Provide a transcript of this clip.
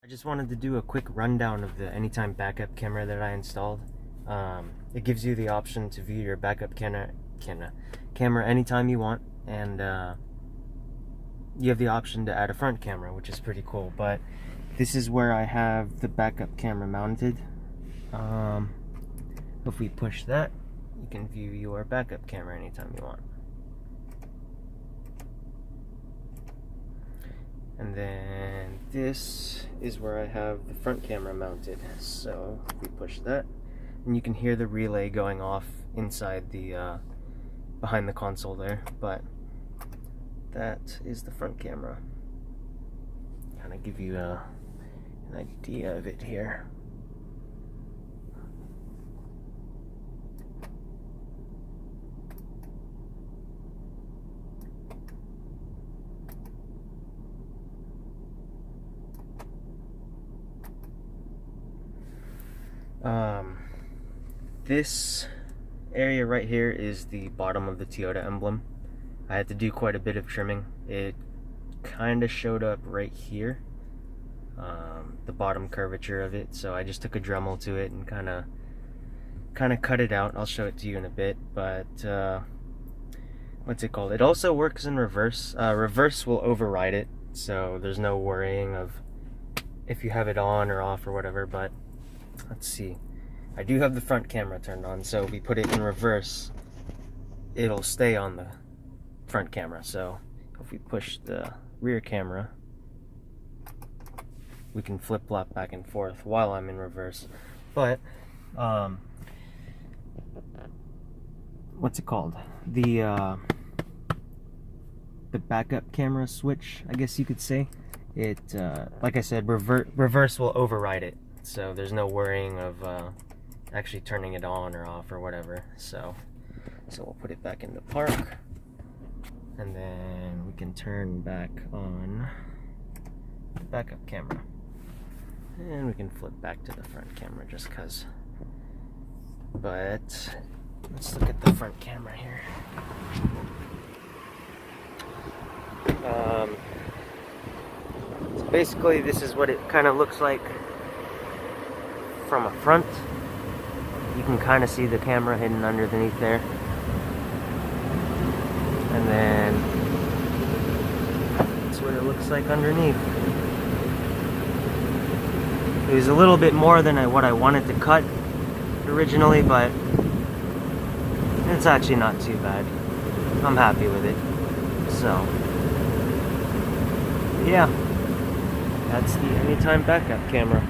I just wanted to do a quick rundown of the Anytime backup camera that I installed. It gives you the option to view your backup camera anytime you want, and you have the option to add a front camera, which is pretty cool. But this is where I have the backup camera mounted. If we push that, you can view your backup camera anytime you want. And then this is where I have the front camera mounted. So if we push that, and you can hear the relay going off inside the behind the console there. But that is the front camera. Kind of give you an idea of it here. This area right here is the bottom of the Toyota emblem. I had to do quite a bit of trimming. It kind of showed up right here, the bottom curvature of it, so I just took a Dremel to it and kind of cut it out. I'll show it to you in a bit, but what's it called? It also works in reverse. Reverse will override it, so there's no worrying of if you have it on or off or whatever. But let's see. I do have the front camera turned on, so if we put it in reverse, it'll stay on the front camera. So if we push the rear camera, we can flip-flop back and forth while I'm in reverse. But what's it called? The backup camera switch, I guess you could say. It like I said, reverse will override it, so there's no worrying of actually turning it on or off or whatever. So we'll put it back into park, and then we can turn back on the backup camera, and we can flip back to the front camera just cause. But let's look at the front camera here. So basically this is what it kind of looks like from a front. You can kind of see the camera hidden underneath there. And then that's what it looks like underneath. It was a little bit more than what I wanted to cut originally, but it's actually not too bad. I'm happy with it. So yeah, that's the Anytime backup camera.